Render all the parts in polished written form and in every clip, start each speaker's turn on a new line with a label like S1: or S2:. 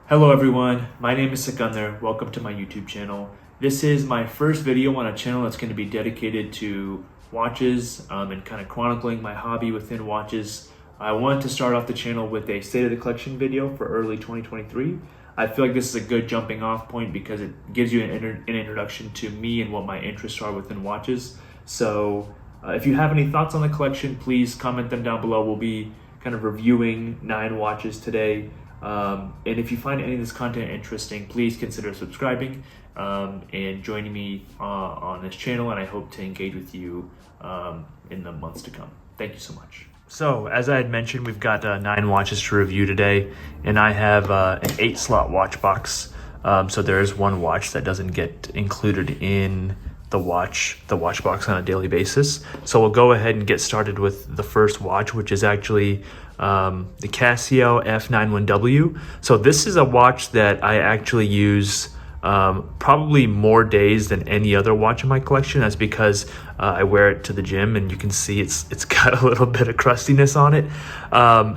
S1: Hello everyone, my name is Sikandar. Welcome to my YouTube channel. This is my first video on a channel that's going to be dedicated to watches and kind of chronicling my hobby within watches. I wanted to start off the channel with a state of the collection video for early 2023. I feel like this is a good jumping off point because it gives you an introduction to me and what my interests are within watches. So if you have any thoughts on the collection, please comment them down below. We'll be kind of reviewing 9 watches today. And if you find any of this content interesting, please consider subscribing and joining me on this channel, and I hope to engage with you in the months to come. Thank you so much. So, as I had mentioned, we've got 9 watches to review today, and I have an 8-slot watch box. So there is one watch that doesn't get included in the watch box on a daily basis. So we'll go ahead and get started with the first watch, which is actually the Casio F91W. So this is a watch that I actually use probably more days than any other watch in my collection. That's because I wear it to the gym, and you can see it's got a little bit of crustiness on it.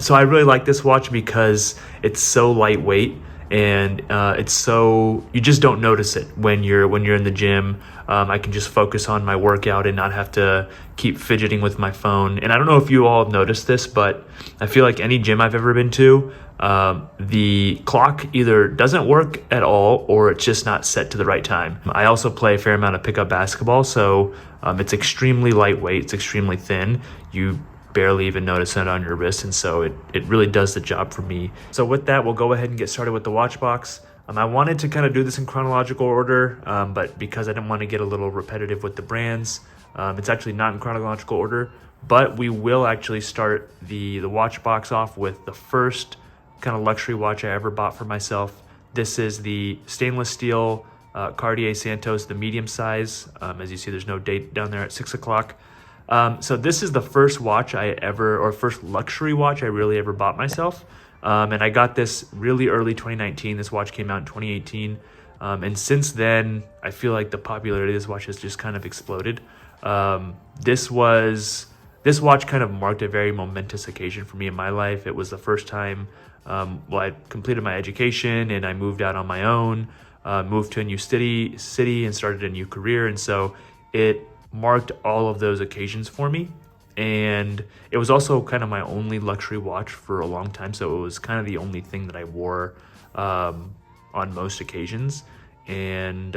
S1: So I really like this watch because it's so lightweight, and it's so, you just don't notice it when you're in the gym. I can just focus on my workout and not have to keep fidgeting with my phone. And I don't know if you all have noticed this, but I feel like any gym I've ever been to, the clock either doesn't work at all or it's just not set to the right time. I also play a fair amount of pickup basketball, so it's extremely lightweight, it's extremely thin. You barely even notice it on your wrist, and so it really does the job for me. So with that, we'll go ahead and get started with the watch box. I wanted to kind of do this in chronological order, but because I didn't want to get a little repetitive with the brands, it's actually not in chronological order, but we will actually start the watch box off with the first kind of luxury watch I ever bought for myself. This is the stainless steel Cartier Santos, the medium size. As you see, there's no date down there at 6 o'clock. So this is the first watch first luxury watch I really ever bought myself. And I got this really early 2019. This watch came out in 2018. And since then, I feel like the popularity of this watch has just kind of exploded. This watch kind of marked a very momentous occasion for me in my life. It was the first time, I completed my education and I moved out on my own, moved to a new city and started a new career. And so it marked all of those occasions for me. And it was also kind of my only luxury watch for a long time. So it was kind of the only thing that I wore on most occasions. And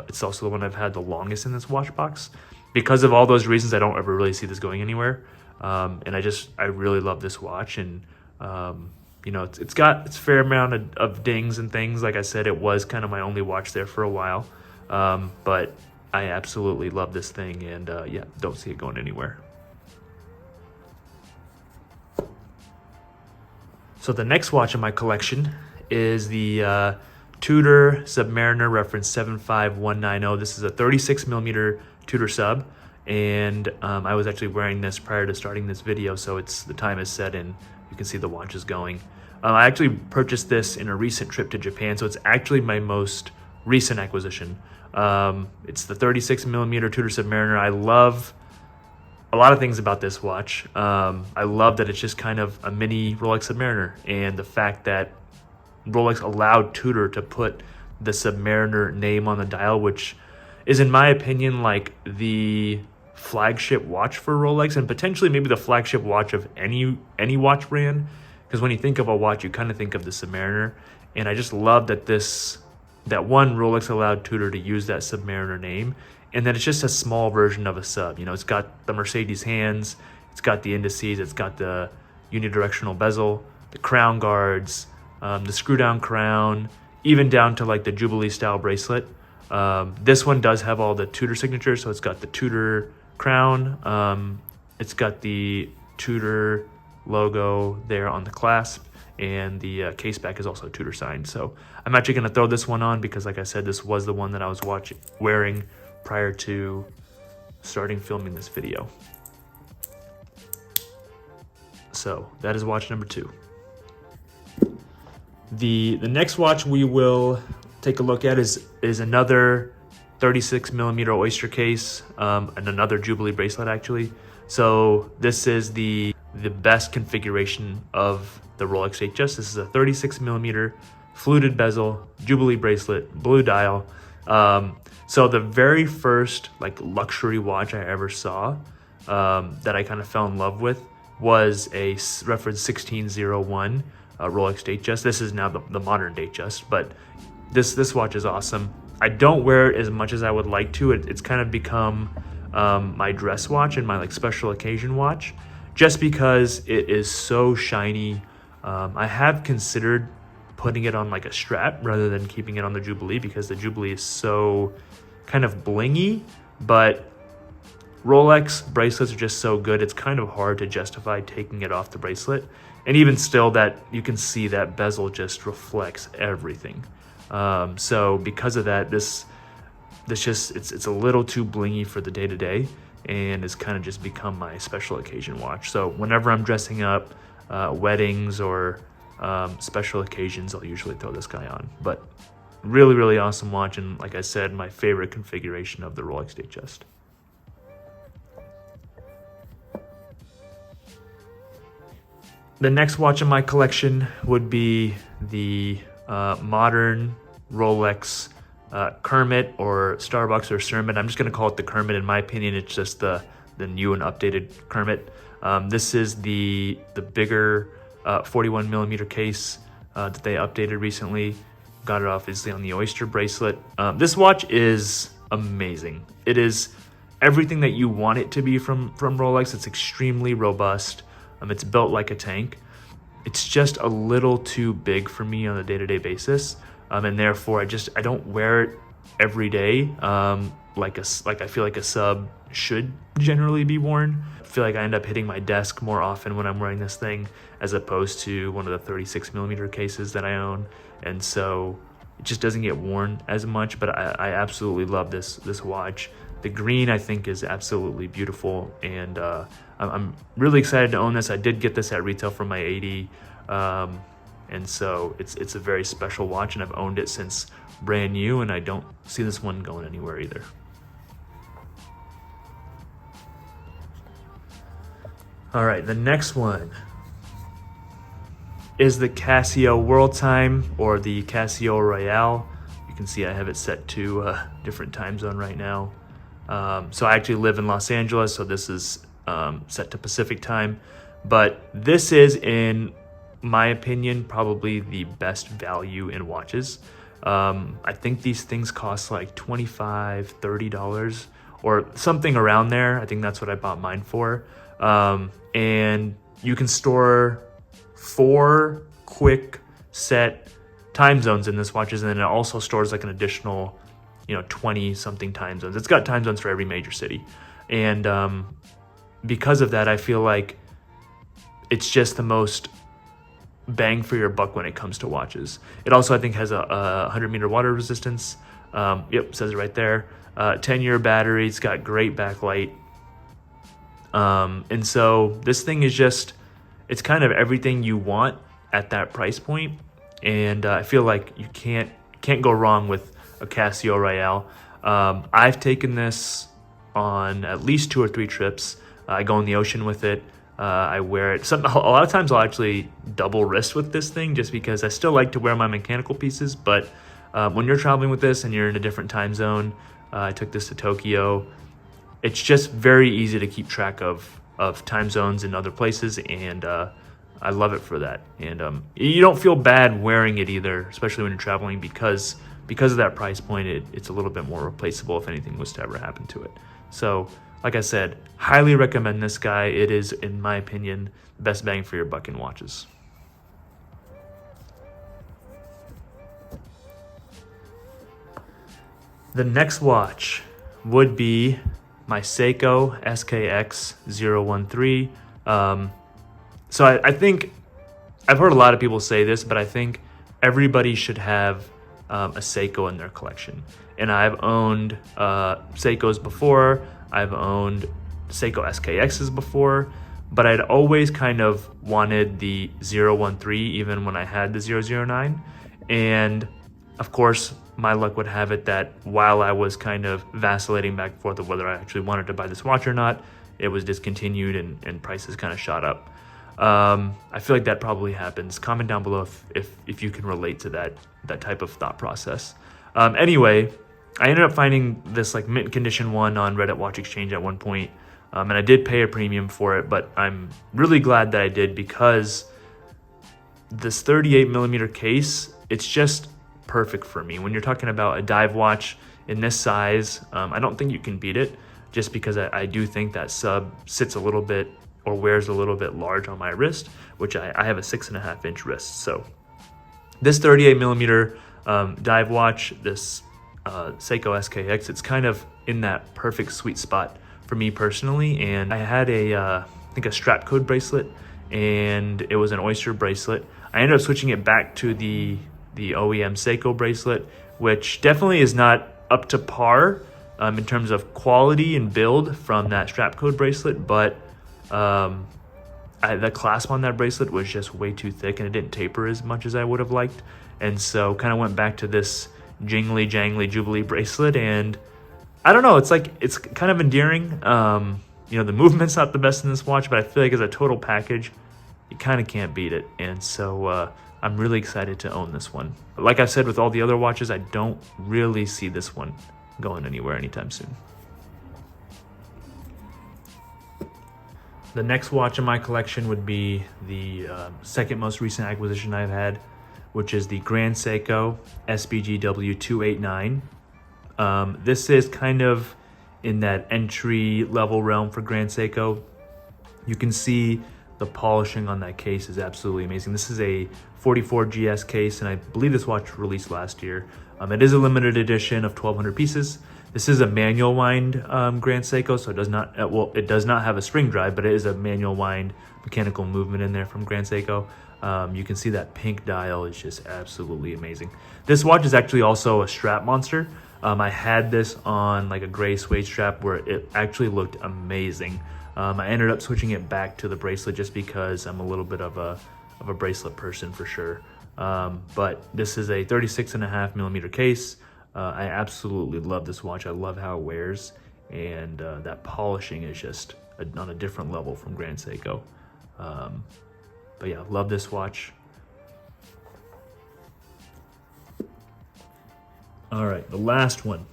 S1: it's also the one I've had the longest in this watch box. Because of all those reasons, I don't ever really see this going anywhere. And I really love this watch. And, it's got its fair amount of dings and things. Like I said, it was kind of my only watch there for a while. But I absolutely love this thing. And don't see it going anywhere. So the next watch in my collection is the Tudor Submariner reference 75190. This is a 36 millimeter Tudor sub, and I was actually wearing this prior to starting this video, so the time is set and you can see the watch is going. I actually purchased this in a recent trip to Japan, so it's actually my most recent acquisition. It's the 36 millimeter Tudor Submariner. I love a lot of things about this watch. I love that it's just kind of a mini Rolex Submariner, and the fact that Rolex allowed Tudor to put the Submariner name on the dial, which is, in my opinion, like the flagship watch for Rolex, and potentially maybe the flagship watch of any watch brand. Because when you think of a watch, you kind of think of the Submariner, and I just love that Rolex allowed Tudor to use that Submariner name. And then it's just a small version of a sub. It's got the Mercedes hands, it's got the indices, it's got the unidirectional bezel, the crown guards, the screw down crown, even down to like the Jubilee style bracelet. This one does have all the Tudor signatures, so it's got the Tudor crown, it's got the Tudor logo there on the clasp, and the case back is also Tudor signed. So I'm actually going to throw this one on because, like I said, this was the one that I was wearing prior to starting filming this video. So that is watch number 2. The next watch we will take a look at is another 36 millimeter oyster case, and another Jubilee bracelet actually. So this is the best configuration of the Rolex HS. This is a 36 millimeter fluted bezel, Jubilee bracelet, blue dial. So the very first like luxury watch I ever saw that I kind of fell in love with was a reference 1601 Rolex Datejust. This is now the modern Datejust, but this watch is awesome. I don't wear it as much as I would like to. It's kind of become my dress watch and my like special occasion watch, just because it is so shiny. I have considered putting it on like a strap rather than keeping it on the Jubilee, because the Jubilee is so kind of blingy, but Rolex bracelets are just so good. It's kind of hard to justify taking it off the bracelet. And even still, that you can see that bezel just reflects everything. So because of that, this just, it's a little too blingy for the day-to-day, and it's kind of just become my special occasion watch. So whenever I'm dressing up, weddings or special occasions, I'll usually throw this guy on. But really, really awesome watch, and like I said, my favorite configuration of the Rolex Datejust. The next watch in my collection would be the modern Rolex Kermit, or Starbucks, or Sermon. I'm just going to call it the Kermit. In my opinion, it's just the new and updated Kermit. This is the bigger 41 millimeter case that they updated recently. Got it obviously on the Oyster bracelet. This watch is amazing. It is everything that you want it to be from Rolex. It's extremely robust. It's built like a tank. It's just a little too big for me on a day-to-day basis, and therefore I don't wear it every day like I feel like a sub should generally be worn. I feel like I end up hitting my desk more often when I'm wearing this thing, as opposed to one of the 36 millimeter cases that I own, and so it just doesn't get worn as much. But I absolutely love this watch. The green, I think, is absolutely beautiful, and I'm really excited to own this. I did get this at retail for my 80, and so it's a very special watch, and I've owned it since brand new, and I don't see this one going anywhere either. All right, the next one is the Casio World Time, or the Casio Royale. You can see I have it set to a different time zone right now. So I actually live in Los Angeles, so this is set to Pacific time. But this is, in my opinion, probably the best value in watches. I think these things cost like $25, $30 or something around there. I think that's what I bought mine for. And you can store 4 quick set time zones in this watches, and then it also stores like an additional 20 something time zones. It's got time zones for every major city. And because of that, I feel like it's just the most bang for your buck when it comes to watches. It also, I think, has a 100 meter water resistance. Yep, says it right there. 10-year battery. It's got great backlight. And so this thing is just, it's kind of everything you want at that price point. And I feel like you can't go wrong with a Casio Royale. I've taken this on at least 2 or 3 trips. I go in the ocean with it. I wear it. A lot of times I'll actually double wrist with this thing, just because I still like to wear my mechanical pieces. But when you're traveling with this and you're in a different time zone, I took this to Tokyo. It's just very easy to keep track of time zones in other places, and I love it for that. And you don't feel bad wearing it either, especially when you're traveling, because of that price point. It's a little bit more replaceable if anything was to ever happen to it. So, like I said, highly recommend this guy. It is, in my opinion, the best bang for your buck in watches. The next watch would be my Seiko SKX 013. So I think, I've heard a lot of people say this, but I think everybody should have a Seiko in their collection. And I've owned Seikos before. I've owned Seiko SKXs before, but I'd always kind of wanted the 013 even when I had the 009. And of course, my luck would have it that while I was kind of vacillating back and forth of whether I actually wanted to buy this watch or not, it was discontinued and prices kind of shot up. I feel like that probably happens. Comment down below if you can relate to that type of thought process. Anyway, I ended up finding this like mint condition one on Reddit Watch Exchange at one point, and I did pay a premium for it, but I'm really glad that I did, because this 38 millimeter case, it's just perfect for me. When you're talking about a dive watch in this size, I don't think you can beat it, just because I do think that sub sits a little bit or wears a little bit large on my wrist, which I have a 6.5 inch wrist. So this 38 millimeter dive watch, this Seiko SKX, it's kind of in that perfect sweet spot for me personally. And I had I think a strap code bracelet, and it was an oyster bracelet. I ended up switching it back to the OEM Seiko bracelet, which definitely is not up to par in terms of quality and build from that strap code bracelet, but the clasp on that bracelet was just way too thick, and it didn't taper as much as I would have liked. And so kind of went back to this jingly jangly Jubilee bracelet, and I don't know, it's kind of endearing. You know, the movement's not the best in this watch, but I feel like as a total package, you kind of can't beat it. And so I'm really excited to own this one. Like I said, with all the other watches, I don't really see this one going anywhere anytime soon. The next watch in my collection would be the second most recent acquisition I've had, which is the Grand Seiko SBGW 289. This is kind of in that entry level realm for Grand Seiko. You can see the polishing on that case is absolutely amazing. This is a 44 GS case, and I believe this watch was released last year. It is a limited edition of 1,200 pieces. This is a manual wind Grand Seiko, so it does not have a spring drive, but it is a manual wind mechanical movement in there from Grand Seiko. You can see that pink dial is just absolutely amazing. This watch is actually also a strap monster. I had this on like a gray suede strap where it actually looked amazing. I ended up switching it back to the bracelet just because I'm a little bit of a bracelet person for sure. But this is a 36.5 millimeter case. I absolutely love this watch. I love how it wears, and that polishing is just on a different level from Grand Seiko. But yeah, love this watch. All right, the last one.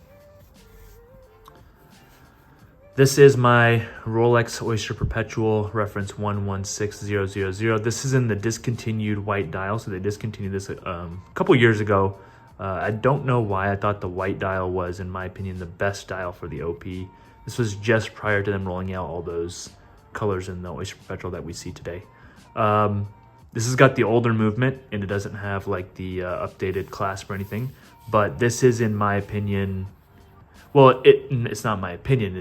S1: This is my Rolex Oyster Perpetual reference 116000. This is in the discontinued white dial, so they discontinued this a couple years ago. I don't know why. I thought the white dial was, in my opinion, the best dial for the OP. This was just prior to them rolling out all those colors in the Oyster Perpetual that we see today. This has got the older movement, and it doesn't have like the updated clasp or anything. But this is, in my opinion, well, it's not my opinion.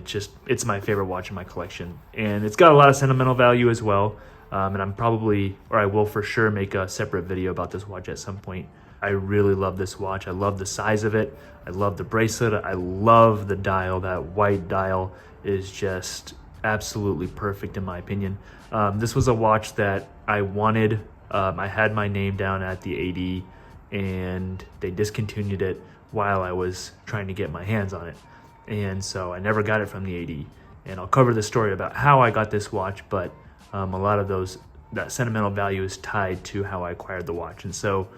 S1: It's my favorite watch in my collection, and it's got a lot of sentimental value as well. And I will for sure make a separate video about this watch at some point. I really love this watch. I love the size of it. I love the bracelet. I love the dial. That white dial is just absolutely perfect in my opinion. This was a watch that I wanted. I had my name down at the AD, and they discontinued it while I was trying to get my hands on it. And so I never got it from the AD. And I'll cover the story about how I got this watch, but a lot of that sentimental value is tied to how I acquired the watch. And so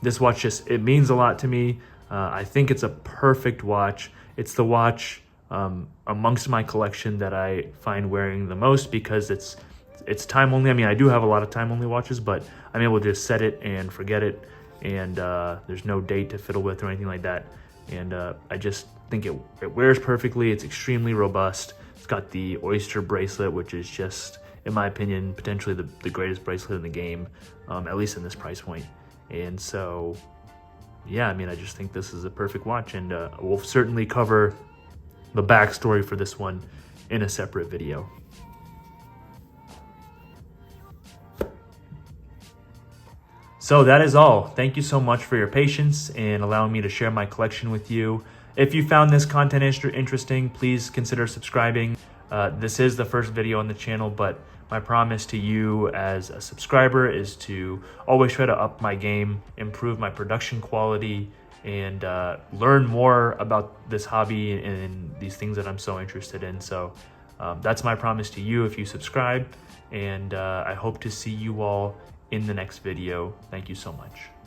S1: this watch it means a lot to me. I think it's a perfect watch. It's the watch amongst my collection that I find wearing the most because it's time only. I mean, I do have a lot of time only watches, but I'm able to just set it and forget it, and there's no date to fiddle with or anything like that. And I just think it wears perfectly. It's extremely robust. It's got the Oyster bracelet, which is just, in my opinion, potentially the greatest bracelet in the game, at least in this price point. And so, yeah, I mean, I just think this is a perfect watch, and we'll certainly cover the backstory for this one in a separate video. So that is all. Thank you so much for your patience and allowing me to share my collection with you. If you found this content interesting, please consider subscribing. This is the first video on the channel, but my promise to you as a subscriber is to always try to up my game, improve my production quality, and learn more about this hobby and these things that I'm so interested in. So That's my promise to you if you subscribe, and I hope to see you all in the next video. Thank you so much.